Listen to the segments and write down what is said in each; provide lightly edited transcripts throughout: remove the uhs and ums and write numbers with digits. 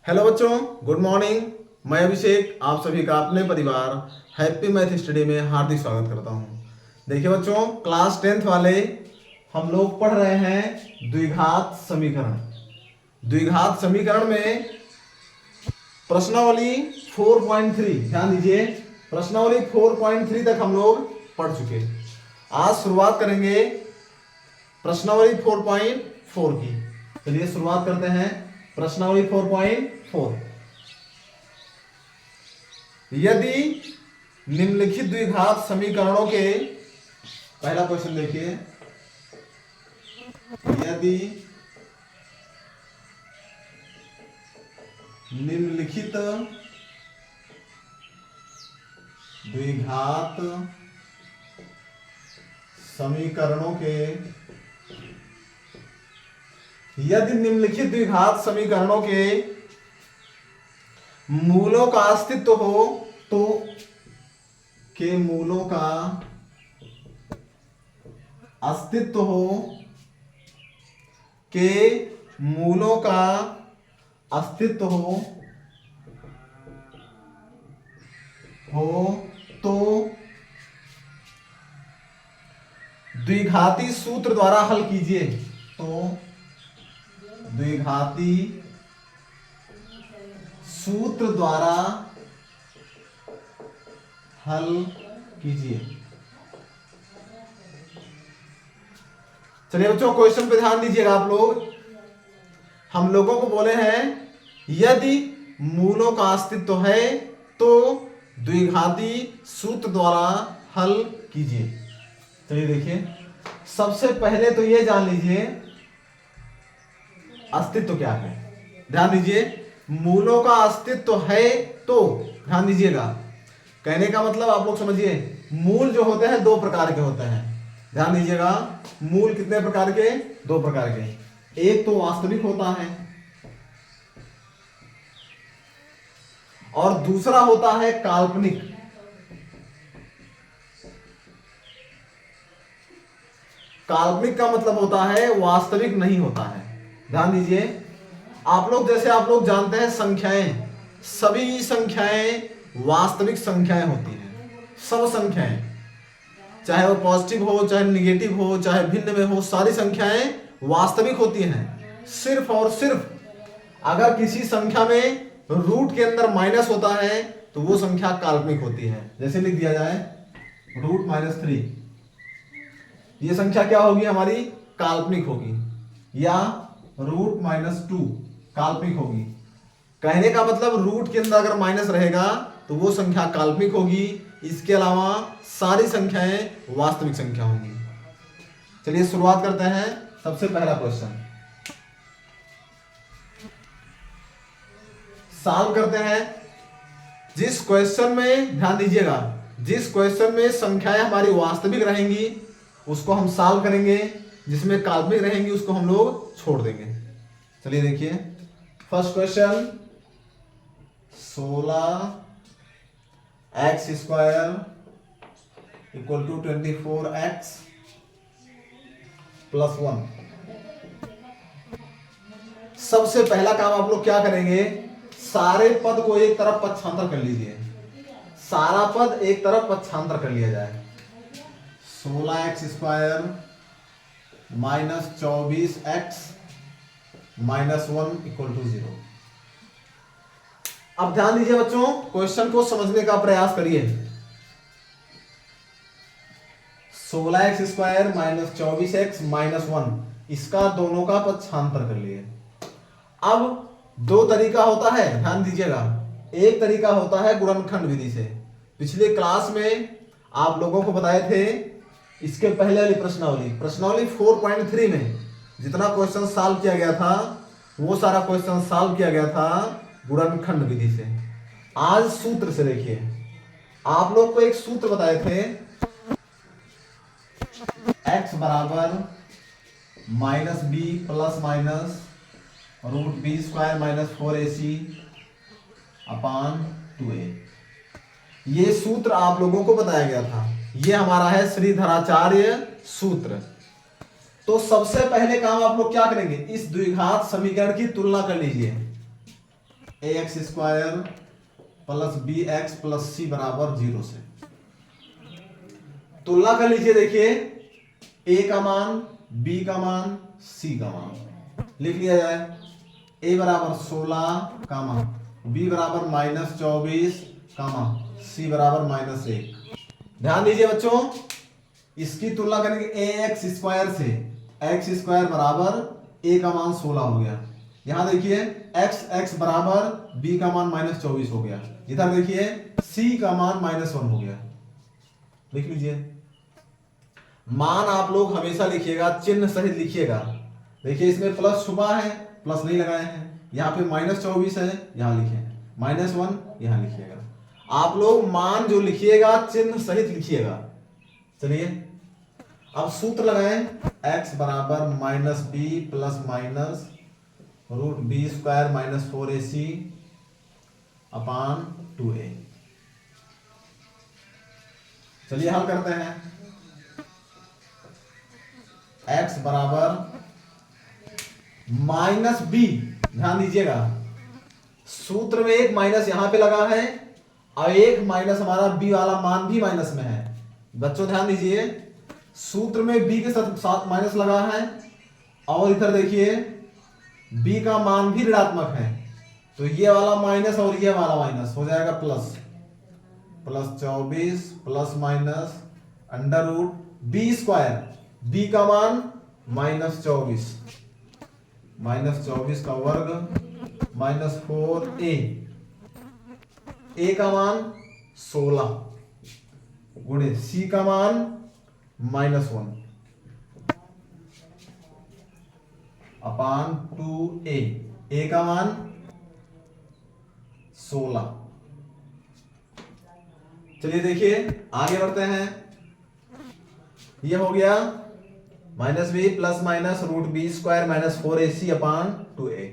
Hello बच्चों, good morning. मैं अभिषेक आप सभी का अपने परिवार हैप्पी मैथ स्टडी में हार्दिक स्वागत करता हूं। देखिए बच्चों, क्लास 10th वाले हम लोग पढ़ रहे हैं द्विघात समीकरण। द्विघात समीकरण में प्रश्नावली 4.3, ध्यान दीजिए, प्रश्नावली 4.3 तक हम लोग पढ़ चुके। आज शुरुआत करेंगे प्रश्नावली 4.4 की। चलिए शुरुआत करते हैं प्रश्नावली 4.4। यदि निम्नलिखित द्विघात समीकरणों के, पहला क्वेश्चन देखिए, यदि निम्नलिखित द्विघात समीकरणों के, यदि निम्नलिखित द्विघात समीकरणों के मूलों का अस्तित्व हो तो के मूलों का अस्तित्व हो, के मूलों का अस्तित्व हो तो द्विघाती सूत्र द्वारा हल कीजिए। तो द्विघाती सूत्र द्वारा हल कीजिए। चलिए बच्चों, क्वेश्चन पे ध्यान दीजिएगा आप लोग। हम लोगों को बोले हैं यदि मूलों का अस्तित्व है तो द्विघाती सूत्र द्वारा हल कीजिए। चलिए देखिए, सबसे पहले तो ये जान लीजिए अस्तित्व क्या है। ध्यान दीजिए, मूलों का अस्तित्व है तो, ध्यान दीजिएगा, कहने का मतलब आप लोग समझिए, मूल जो होते हैं दो प्रकार के होते हैं। ध्यान दीजिएगा, मूल कितने प्रकार के? दो प्रकार के। एक तो वास्तविक होता है और दूसरा होता है काल्पनिक। काल्पनिक का मतलब होता है वास्तविक नहीं होता है। ध्यान दीजिए, आप लोग जानते हैं संख्याएं, सभी संख्याएं वास्तविक संख्याएं होती हैं। सब संख्याएं, चाहे वो पॉजिटिव हो, चाहे निगेटिव हो, चाहे भिन्न में हो, सारी संख्याएं वास्तविक होती हैं। सिर्फ और सिर्फ अगर किसी संख्या में रूट के अंदर माइनस होता है तो वो संख्या काल्पनिक होती है। जैसे लिख दिया जाए √-3, ये संख्या क्या होगी? हमारी काल्पनिक होगी। या √-2 काल्पनिक होगी। कहने का मतलब रूट के अंदर अगर माइनस रहेगा तो वो संख्या काल्पनिक होगी। इसके अलावा सारी संख्याएं वास्तविक संख्या होंगी। चलिए शुरुआत करते हैं। सबसे पहला क्वेश्चन सॉल्व करते हैं। जिस क्वेश्चन में, ध्यान दीजिएगा, जिस क्वेश्चन में संख्याएं हमारी वास्तविक रहेंगी उसको हम सॉल्व करेंगे, जिसमें काल्पनिक रहेंगी उसको हम लोग छोड़ देंगे। चलिए देखिए, फर्स्ट क्वेश्चन, 16x² = 24x + 1। सबसे पहला काम आप लोग क्या करेंगे? सारे पद को एक तरफ पक्षांतर कर लीजिए। सारा पद एक तरफ पक्षांतर कर लिया जाए। 16x² - 24x - 1 = 0। अब ध्यान दीजिए बच्चों, क्वेश्चन को समझने का प्रयास करिए। 16x² - 24x - 1, इसका दोनों का पक्षांतर कर लिए। अब दो तरीका होता है, ध्यान दीजिएगा। एक तरीका होता है गुणनखंड विधि से। पिछले क्लास में आप लोगों को बताए थे, इसके पहले वाली प्रश्नावली 4.3 में जितना क्वेश्चन सॉल्व किया गया था वो सारा क्वेश्चन सॉल्व किया गया था गुणनखंड विधि से। आज सूत्र से देखिए, आप लोग को एक सूत्र बताए थे, x = -b ± √b² - 4ac/2a। ये सूत्र आप लोगों को बताया गया था। ये हमारा है श्रीधराचार्य सूत्र। तो सबसे पहले काम आप लोग क्या करेंगे, इस द्विघात समीकरण की तुलना कर लीजिए। ax square plus b x plus c बराबर 0 से तुलना कर लीजिए। देखिए a का मान, b का मान, c का मान लिख लिया जाए। a बराबर 16 कामा, b बराबर -24 कामा, c बराबर -1। ध्यान दीजिए बच्चों, इसकी तुलना करेंगे ax स्क्वायर से। x स्क्वायर बराबर a का मान 16 हो गया। यहां देखिए x बराबर b का मान -24 हो गया। इधर देखिए c का मान -1 हो गया। लिख लीजिए। मान आप लोग हमेशा लिखिएगा, चिन्ह सहित लिखिएगा। देखिए इसमें प्लस छुपा है, प्लस नहीं लगाए हैं। यहाँ पे -24 है, यहाँ लिखे -1 यहाँ लिखिएगा। आप लोग मान जो लिखिएगा चिन्ह सहित लिखिएगा। चलिए अब सूत्र लगाएं। x बराबर -b plus minus root b square -4ac upon 2a। चलिए हल करते हैं। x बराबर -b, ध्यान दीजिएगा सूत्र में एक माइनस यहां पे लगा है और एक माइनस हमारा b वाला मान भी माइनस में है। बच्चों ध्यान दीजिए, सूत्र में b के साथ माइनस लगा है और इधर देखिए b का मान भी ऋणात्मक है, तो ये वाला माइनस और ये वाला माइनस हो जाएगा plus. +24 plus minus under root b square, b का मान -24, -24 का वर्ग -4a, a का मान 16 गुणे c का मान -1 अपान 2a, a का मान 16। चलिए देखिए आगे बढ़ते हैं। यह हो गया -b plus minus root b square -4ac upon 2a।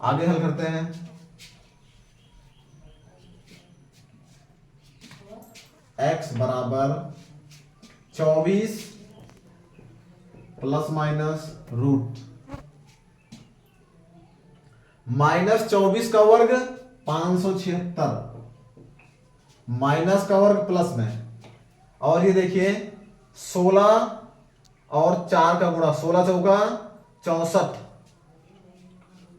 आगे हल करते हैं। x बराबर 24 प्लस माइनस रूट -24 का वर्ग 576, माइनस का वर्ग प्लस में, और ये देखिए 16 और 4 का गुणा, 16 चौका 64,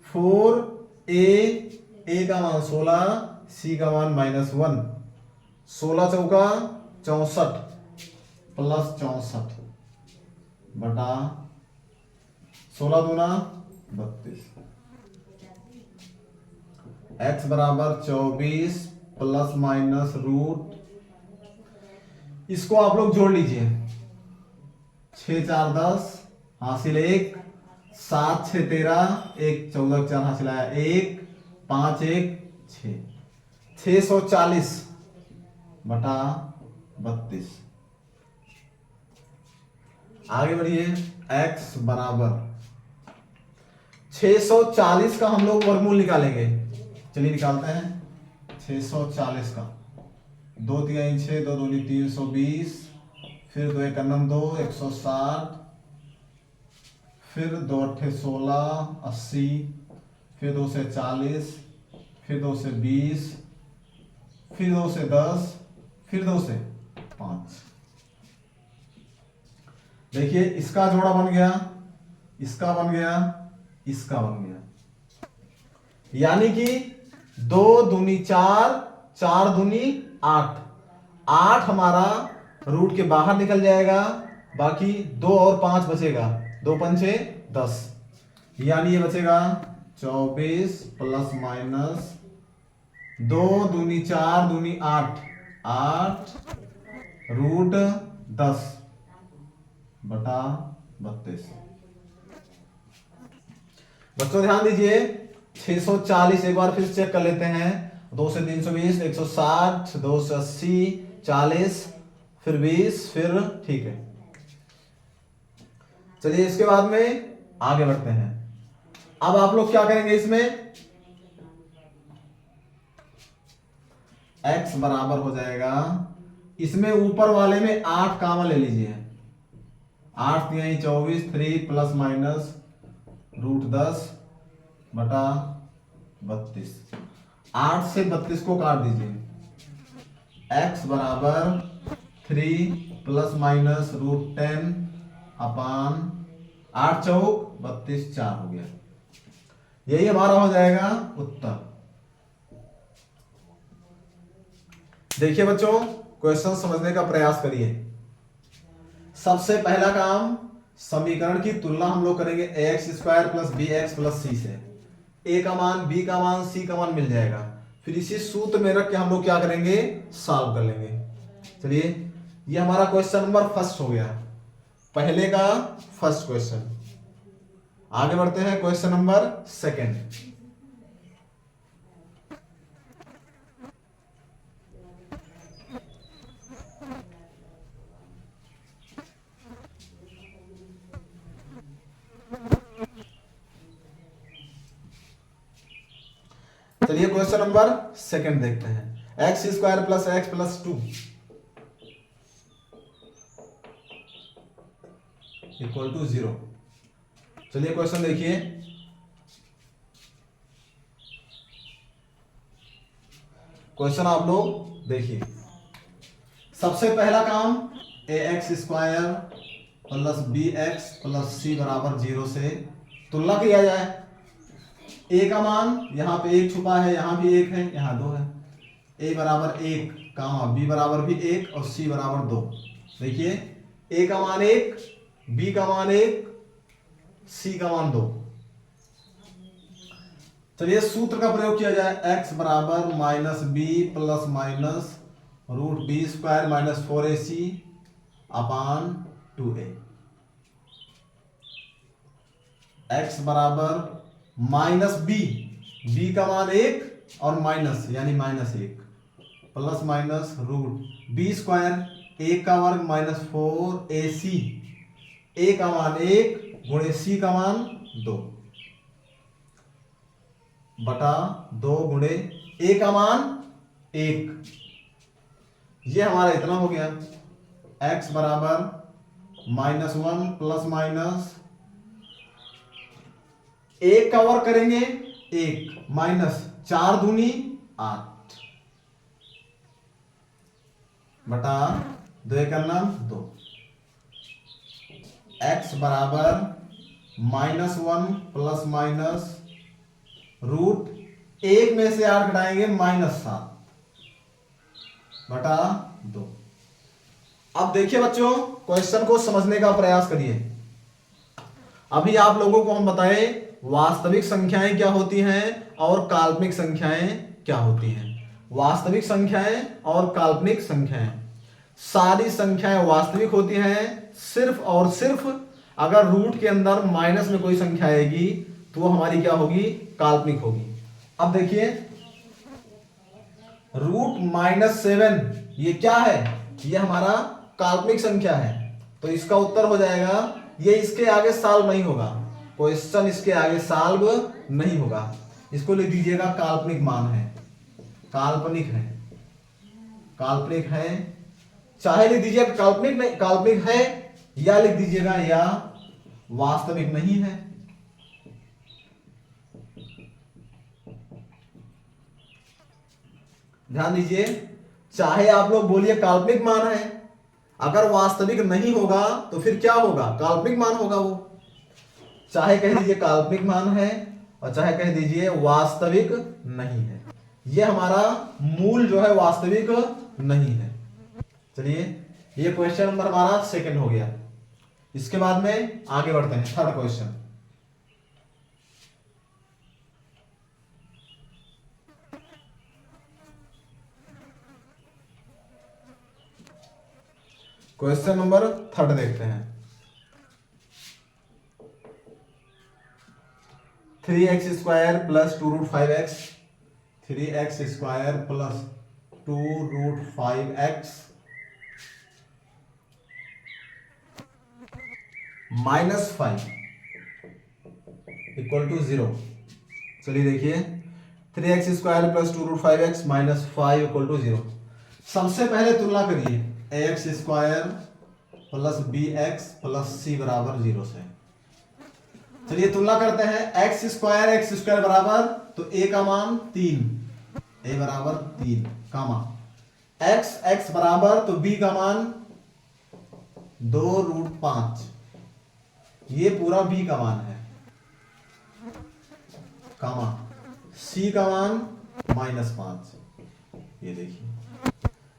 4a का मान 16, c का मान -1, 16 चौका 64 प्लस 64 बटा 16 दूना 32। x बराबर 24 प्लस माइनस रूट, इसको आप लोग जोड़ लीजिए। 6 4 10 हासिल 1, 7 6 13, 1 14 4 हासिल आया 1, 5 1 6, 640 बटा 32। आगे बढ़िए। x बराबर 640 का हम लोग वर्गमूल निकालेंगे। चलिए निकालते हैं। 640 का 2 3 6 2 2 320, फिर 2 1 2 160, फिर 2 8 16 80, फिर 2 से 40, फिर 2 से 20, फिर 2 से 10, फिर 2 से 5। देखिए इसका जोड़ा बन गया, इसका बन गया, इसका बन गया, यानी कि 2 दूनी 4, 4 दूनी 8, 8 हमारा रूट के बाहर निकल जाएगा, बाकी 2 और 5 बचेगा, 2 पंचे 10, यानी ये बचेगा 24 प्लस माइनस 2 दूनी 4 दूनी 8, 8 रूट 10 बटा 32। बच्चों ध्यान दीजिए 640 एक बार फिर चेक कर लेते हैं। 2 से 320, 160, 2 से 80, 40, फिर 20, फिर ठीक है। चलिए इसके बाद में आगे बढ़ते हैं। अब आप लोग क्या करेंगे, इसमें x बराबर हो जाएगा, इसमें ऊपर वाले में 8 कॉमन ले लीजिए। 8 तिहाई 24, 3 प्लस माइनस √10 बटा 32। 8 से 32 को काट दीजिए, x बराबर 3 प्लस माइनस √10 अपान 8 चौक 32, 4 हो गया। यही हमारा हो जाएगा उत्तर। देखिए बच्चों, क्वेश्चन समझने का प्रयास करिए। सबसे पहला काम, समीकरण की तुलना हम लोग करेंगे ax² plus bx plus c से। a का मान, b का मान, c का मान मिल जाएगा। फिर इसी सूत्र में रख के हम लोग क्या करेंगे, सॉल्व कर लेंगे। चलिए, ये हमारा क्वेश्चन नंबर फर्स्ट हो गया, पहले का फर्स्ट क्वेश्चन। आगे बढ़ते हैं क्वेश्चन नंबर सेकंड। चलिए क्वेश्चन नंबर सेकंड देखते हैं। x² plus x plus 2 equal to 0। चलिए क्वेश्चन देखिए। क्वेश्चन आप लोग देखिए। सबसे पहला काम, ax² plus bx plus c बराबर 0 से तुलना किया जाए। a का मान यहां पे 1 छुपा है, यहां भी 1 है, यहां 2 है। a बराबर 1 कामा b बराबर भी 1 और c बराबर 2। देखिए, a का मान 1, b का मान 1, c का मान 2। चलिए सूत्र का प्रयोग किया जाए। x बराबर minus b plus minus √b² minus 4ac upon 2a। x बराबर माइनस b का मान 1 और माइनस यानी -1 प्लस माइनस √b², 1 का वर्ग माइनस 4ac, a का मान 1 गुणे c का मान 2 बटा 2 गुणे a का मान 1। ये हमारा इतना हो गया। x बराबर -1 प्लस माइनस 1 का वर्ग करेंगे 1 माइनस 4 दूनी 8 बटा 2 करना 2। x बराबर -1 प्लस माइनस √1 में से 8 घटाएंगे -7 बटा 2। अब देखिए बच्चों, क्वेश्चन को समझने का प्रयास करिए। अभी आप लोगों को हम बताएं वास्तविक संख्याएं क्या होती हैं और काल्पनिक संख्याएं क्या होती हैं। वास्तविक संख्याएं और काल्पनिक संख्याएं, सारी संख्याएं वास्तविक होती हैं सिर्फ और सिर्फ अगर रूट के अंदर माइनस में कोई संख्या आएगी तो वो हमारी क्या होगी, काल्पनिक होगी। अब देखिए, √-7 ये क्या है, ये हमारा काल्पनिक संख्या है। तो इसका उत्तर हो जाएगा, ये इसके आगे सॉल्व नहीं होगा, क्वेश्चन इसके आगे सॉल्व नहीं होगा। इसको लिख दीजिएगा काल्पनिक मान है, काल्पनिक है, काल्पनिक है। चाहे लिख दीजिएगा काल्पनिक नहीं, काल्पनिक है, या लिख दीजिएगा या वास्तविक नहीं है। ध्यान दीजिए, चाहे आप लोग बोलिए काल्पनिक मान है, अगर वास्तविक नहीं होगा तो फिर क्या होगा, काल्पनिक मान होगा वो। चाहे कह दीजिए काल्पनिक मान है और चाहे कह दीजिए वास्तविक नहीं है, ये हमारा मूल जो है वास्तविक नहीं है। चलिए, ये क्वेश्चन नंबर हमारा सेकंड हो गया। इसके बाद में आगे बढ़ते हैं, third question. Question number third देखते हैं। 3x² plus 2√5x, 3x² plus 2√5x -5 equal to 0। चलिए देखिए, 3x² plus 2√5x -5 equal to 0। सबसे पहले तुलना करिए, ax² plus b x plus c बराबर 0 से। चलिए तुलना करते हैं। एक्स स्क्वायर बराबर, तो ए का मान 3, ए बराबर 3 कामा एक्स बराबर, तो बी का मान 2√5, ये पूरा बी का मान है, कामा सी का मान -5, ये देखिए,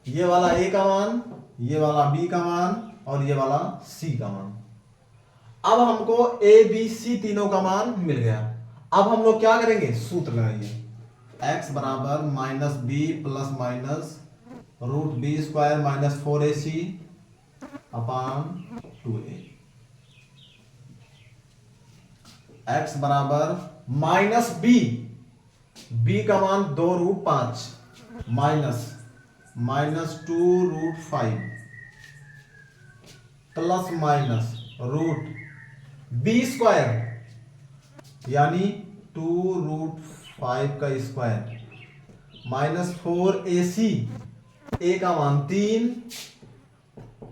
ये वाला ए का मान, ये वाला बी का मान और ये वाला सी का मान। अब हमको ए बी सी तीनों का मान मिल गया। अब हम लोग क्या करेंगे, सूत्र लगाइए। एक्स बराबर minus b plus minus root b square minus 4ac upon 2a। X बराबर माइनस बी का मान 2√5 minus 2√5 plus minus root b square यानी 2√5 का स्क्वायर माइनस 4ac, ए का मान 3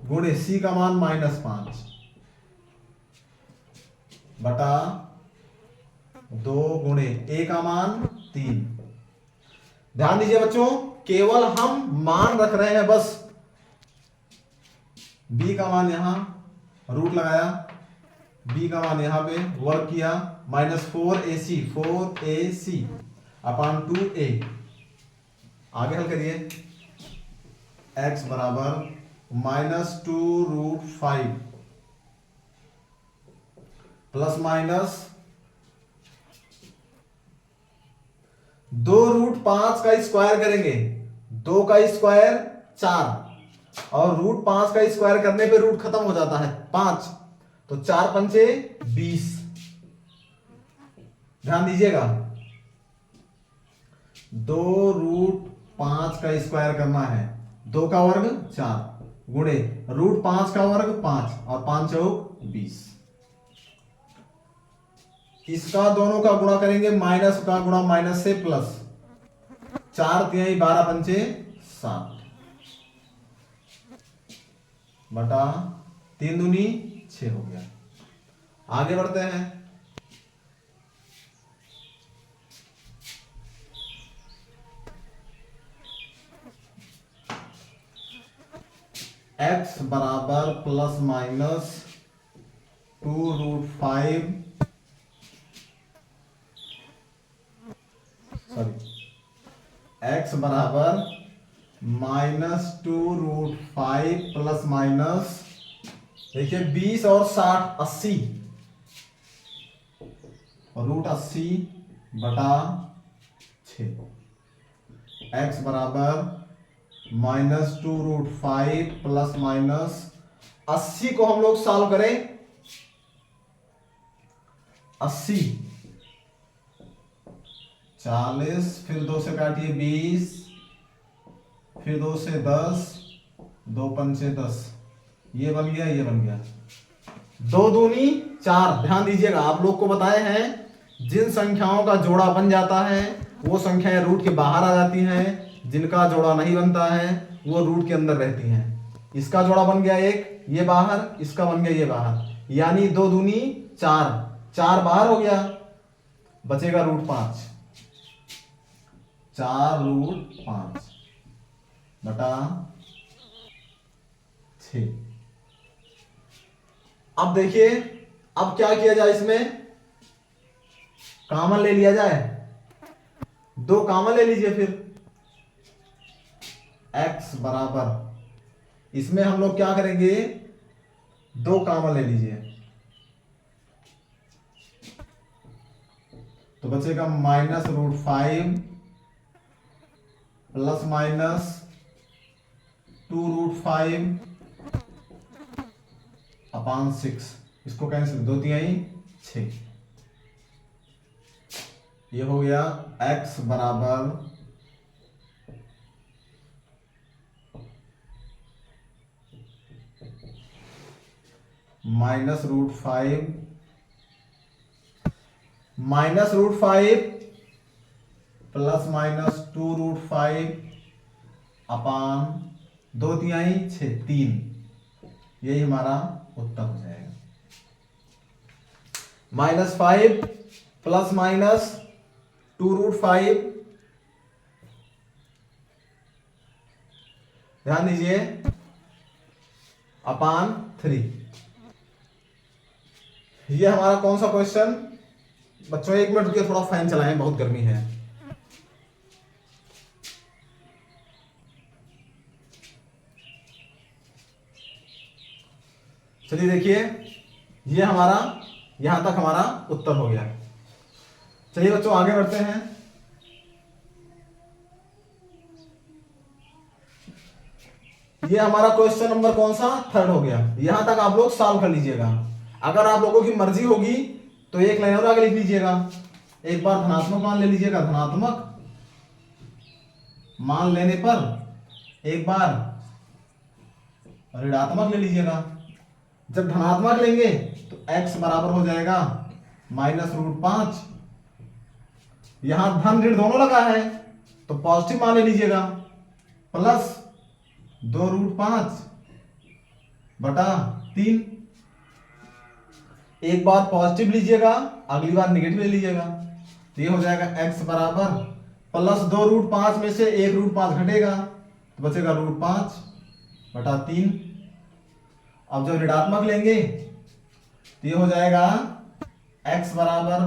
गुणे सी का मान -5 बटा 2 गुणे ए का मान 3। ध्यान दीजिए बच्चों, केवल हम मान रख रहे हैं बस। बी का मान यहां रूट लगाया, बी का मान यहां पे वर्क किया, -4ac अपान 2a। आगे हल करिए। x बराबर -2√5 प्लस माइनस 2√5 का स्क्वायर करेंगे, 2 का स्क्वायर 4 और √5 का स्क्वायर करने पे रूट खत्म हो जाता है 5, तो 4 पंचे 20। ध्यान दीजिएगा, 2√5 का स्क्वायर करना है, 2 का वर्ग 4 गुणे √5 का वर्ग 5 और 5 चौक 20। इसका दोनों का गुणा करेंगे, माइनस का गुणा माइनस से प्लस, 4 तिहाई 12 पंचे 7 बटा 3 दूनी 6 हो गया। आगे बढ़ते हैं। x बराबर प्लस माइनस 2√5 x बराबर -2√5 प्लस माइनस, देखिए 20 और 60 80 और √80 बटा 6। x बराबर -2√5 प्लस माइनस 80 को हम लोग सॉल्व करें, 80 40, फिर 2 से काटिए 20, फिर 2 से 10, 2 पंचे 10, ये बन गया, ये बन गया, 2 दूनी 4। ध्यान दीजिएगा, आप लोग को बताए हैं जिन संख्याओं का जोड़ा बन जाता है वो संख्याएं रूट के बाहर आ जाती हैं, जिनका जोड़ा नहीं बनता है वो रूट के अंदर रहती हैं। इसका जोड़ा बन गया 1, ये बाहर, इसका बन गया ये बाहर, यानी 2 दूनी 4, 4 बाहर हो गया, बचेगा √5, 4√5 बटा 6। अब देखिए, अब क्या किया जाए, इसमें कॉमन ले लिया जाए, 2 कॉमन ले लीजिए। फिर x बराबर, इसमें हम लोग क्या करेंगे, 2 कॉमन ले लीजिए, तो बचेगा -√5 प्लस माइनस 2√5 अपान 6, इसको कैंसिल, 2 तिहाई 6, ये हो गया। x बराबर -√5 प्लस माइनस 2√5 अपान 2 तिहाई 6 3, यही हमारा उत्तर हो जाएगा। -5 प्लस माइनस 2√5, ध्यान दीजिए, अपान 3। ये हमारा कौन सा क्वेश्चन? बच्चों 1 मिनट रुकिए, थोड़ा फैन चलाएं, बहुत गर्मी है। चलिए देखिए, ये हमारा यहां तक हमारा उत्तर हो गया। चलिए बच्चों आगे बढ़ते हैं। ये हमारा क्वेश्चन नंबर कौन सा? 3 हो गया। यहां तक आप लोग सॉल्व कर लीजिएगा। अगर आप लोगों की मर्जी होगी तो एक लाइन और आगे लिख लीजिएगा। एक बार धनात्मक मान ले लीजिएगा, धनात्मक मान लेने पर एक बार ऋणात्मक ले लीजिएगा। जब धनात्मक लेंगे तो x बराबर हो जाएगा -√5। यहां धन ऋण दोनों लगा है तो पॉजिटिव मान ले लीजिएगा, प्लस 2√5 बटा 3। एक बार पॉजिटिव लीजिएगा, अगली बार निगेटिव ले लीजिएगा, तो ये हो जाएगा x बराबर प्लस 2√5 में से 1√5 घटेगा तो बचेगा √5 बटा 3। अब जब ऋणात्मक लेंगे तो ये हो जाएगा x बराबर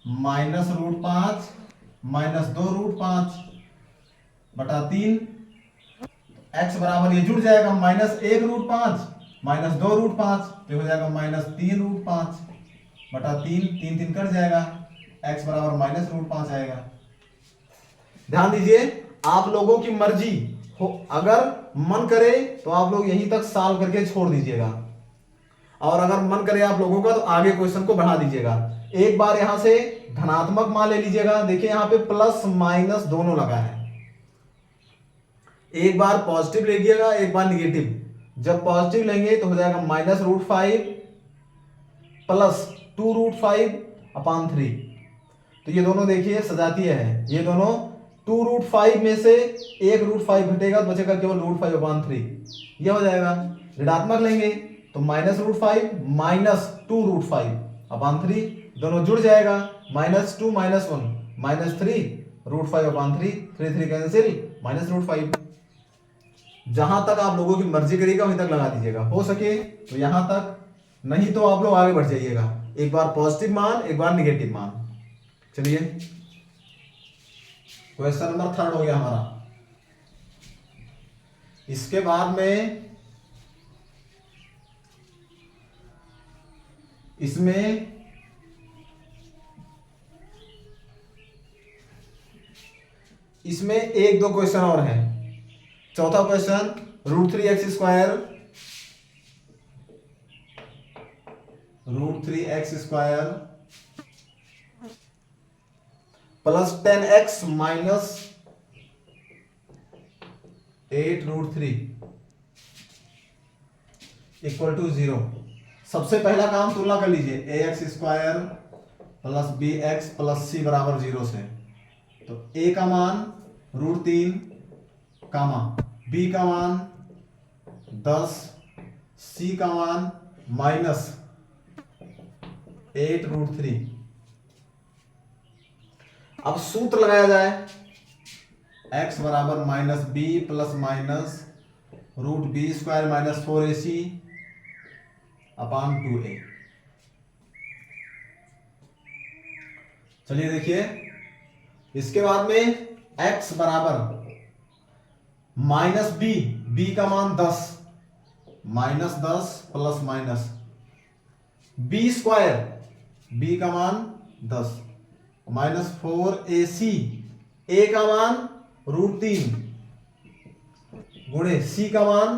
-√5 माइनस 2√5 बटा 3। x बराबर ये जुड़ जाएगा -1√5 माइनस 2√5, तो हो जाएगा -3√5 बटा 3। 3 3 कट जाएगा, x बराबर -√5 आएगा। ध्यान दीजिए, आप लोगों की मर्जी हो, अगर मन करे तो आप लोग यहीं तक सॉल्व करके छोड़ दीजिएगा, और अगर मन करे आप लोगों का तो आगे क्वेश्चन को बढ़ा दीजिएगा। एक बार यहां से धनात्मक मान ले लीजिएगा। देखिए यहां पे प्लस माइनस दोनों लगा है। एक बार पॉजिटिव लीजिएगा, एक बार निगेटिव। जब पॉजिटिव लेंगे तो हो जाएगा -√5 प्लस 2√5/3। तो ये दोनों देखिए सजातीय है, ये दोनों 2√5 में से 1√5 घटेगा तो बचेगा केवल √5/3। ये हो जाएगा। ऋणात्मक लेंगे तो -√5 माइनस 2√5/3, दोनों जुड़ जाएगा, -2 -1 -3 √5/3, 3 3 कैंसिल, -√5। जहां तक आप लोगों की मर्जी करेगा वहीं तक लगा दीजिएगा, हो सके तो यहां तक, नहीं तो आप लोग आगे बढ़ जाइएगा। एक बार पॉजिटिव मान, एक बार निगेटिव मान। चलिए क्वेश्चन नंबर 3 हो गया हमारा। इसके बाद में इसमें एक दो क्वेश्चन और हैं। चौथा question, √3x² plus 10x minus 8√3 equal to 0। सबसे पहला काम तुलना कर लीजिए, ax² plus bx plus c बराबर 0 से। तो a का मान √3 कामा, b का मान 10, c का मान -8√3। अब सूत्र लगाया जाए, x बराबर -b plus minus √b² minus 4ac/2a। चलिए देखिए, इसके बाद में x बराबर -b, b का मान 10, -10 प्लस माइनस b², b का मान 10 माइनस 4ac, a का मान √3 गुणे c का मान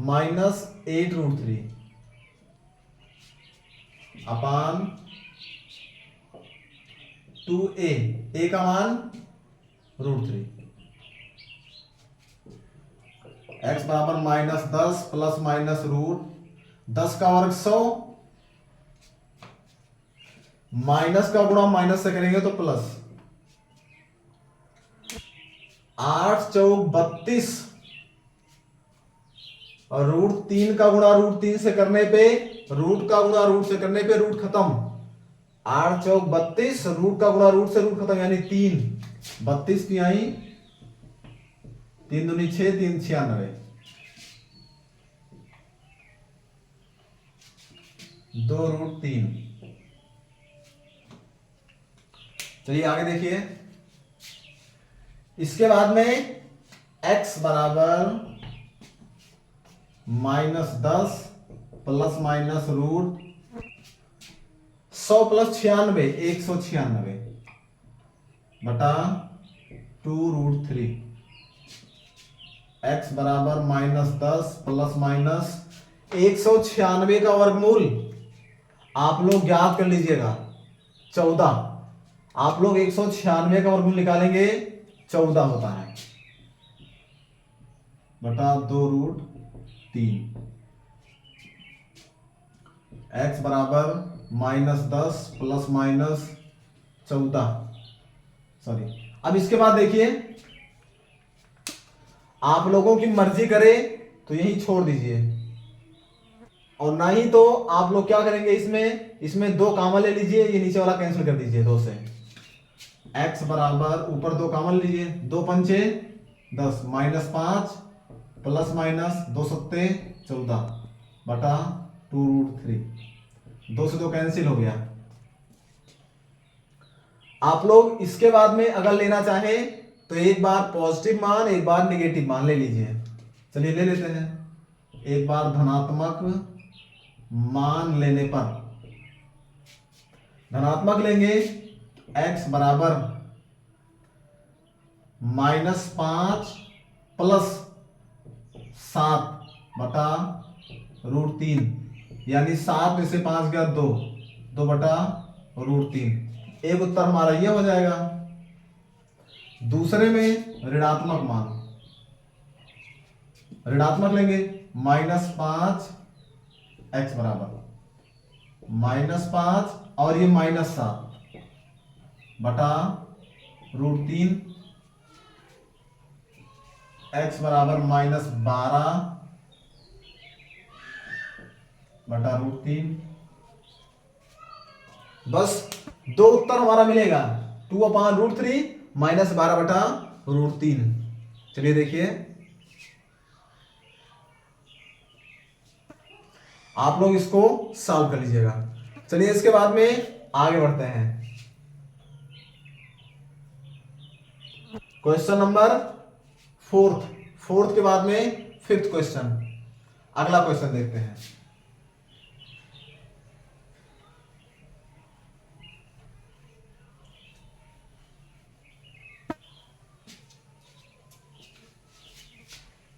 -8√3 अपान 2a, a का मान √3। x बराबर -10 प्लस माइनस √10 का वर्ग 100, माइनस का गुणा माइनस से करेंगे तो प्लस, 8 चौक 32 और √3 का गुणा √3 से करने पे, रूट का गुणा रूट से करने पे रूट खत्म। 8 चौक 32, रूट का गुणा रूट से रूट खत्म, यानी 3। 32 की आई 3 दूनी 6, 3 96, 2√3। चलिए आगे देखिए। इसके बाद में x बराबर -10 प्लस माइनस रूट 100 प्लस 96, 196 बटा 2√3। x बराबर -10 प्लस माइनस 196 का वर्गमूल आप लोग ज्ञात कर लीजिएगा 14। आप लोग 196 का वर्गमूल निकालेंगे 14 होता है बटा 2√3। x बराबर -10 प्लस माइनस 14, सॉरी। अब इसके बाद देखिए, आप लोगों की मर्जी करे तो यही छोड़ दीजिए, और ना ही तो आप लोग क्या करेंगे, इसमें 2 कामन ले लीजिए, ये नीचे वाला कैंसिल कर दीजिए 2 से। x बराबर ऊपर 2 कामन लीजिए, 2 पंचे 10 -5 प्लस माइनस 2 सत्ते 14 बटा 2√3। 2 से 2 कैंसिल हो गया। आप लोग इसके बाद में अगर लेना चाहे तो एक बार पॉजिटिव मान, एक बार नेगेटिव मान ले लीजिए। चलिए ले लेते हैं। एक बार धनात्मक मान लेने पर, धनात्मक लेंगे x बराबर -5 प्लस 7 बटा √3, यानी 7 में से 5 गया 2, 2 बटा √3। एक उत्तर हमारा यह हो जाएगा। दूसरे में ऋणात्मक मान, ऋणात्मक लेंगे -5 x बराबर -5 और ये -7 बटा √3, x बराबर -12 बटा √3। बस 2 उत्तर हमारा मिलेगा, 2/√3 -12 बटा √3। चलिए देखिए, आप लोग इसको सॉल्व कर लीजिएगा। चलिए इसके बाद में आगे बढ़ते हैं। क्वेश्चन नंबर 4th के बाद में 5th क्वेश्चन। अगला क्वेश्चन देखते हैं।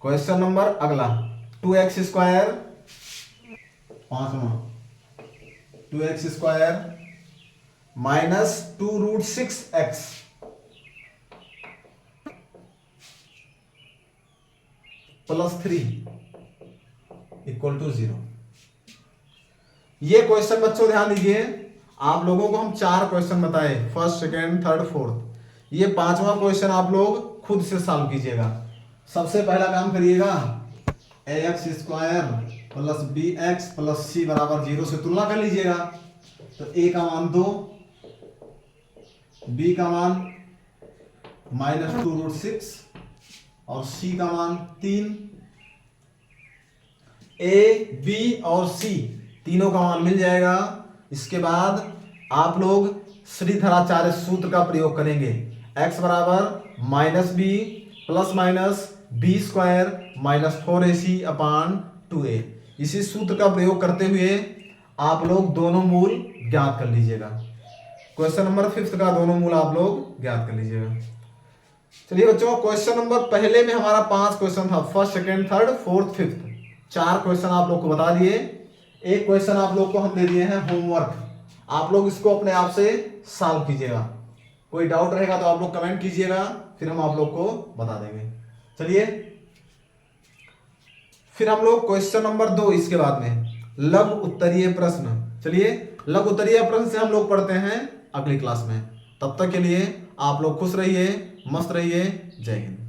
क्वेश्चन नंबर अगला 2x² 5वां 2x² minus 2√6x plus 3 equal to 0। ये क्वेश्चन बच्चों ध्यान दीजिए, आप लोगों को हम 4 क्वेश्चन बताए, 1st, 2nd, 3rd, 4th। ये 5वां क्वेश्चन आप लोग खुद से सॉल्व कीजिएगा। सबसे पहला काम करिएगा, ax² plus bx plus c बराबर 0 से तुलना कर लीजिएगा। तो a का मान 2, b का मान -2√6 और c का मान 3। a, b और c तीनों का मान मिल जाएगा। इसके बाद आप लोग श्रीधराचार्य सूत्र का प्रयोग करेंगे। x बराबर -b plus minus b² -4ac/2a। इसी सूत्र का प्रयोग करते हुए आप लोग दोनों मूल ज्ञात कर लीजिएगा। क्वेश्चन नंबर 5th का दोनों मूल आप लोग ज्ञात कर लीजिएगा। चलिए बच्चों, क्वेश्चन नंबर पहले में हमारा 5 क्वेश्चन था, 1st, 2nd, 3rd, 4th, 5th। 4 question आप लोग को बता दिए। एक क्वेश्चन आप लोग को हम दे दिए हैं होमवर्क, आप लोग इसको अपने आप से सॉल्व कीजिएगा। कोई डाउट रहेगा तो आप लोग कमेंट कीजिएगा, फिर हम आप लोग को बता देंगे। चलिए फिर हम लोग क्वेश्चन नंबर 2, इसके बाद में लघु उत्तरीय प्रश्न। चलिए लघु उत्तरीय प्रश्न से हम लोग पढ़ते हैं अगली क्लास में। तब तक के लिए आप लोग खुश रहिए, मस्त रहिए। जय हिंद।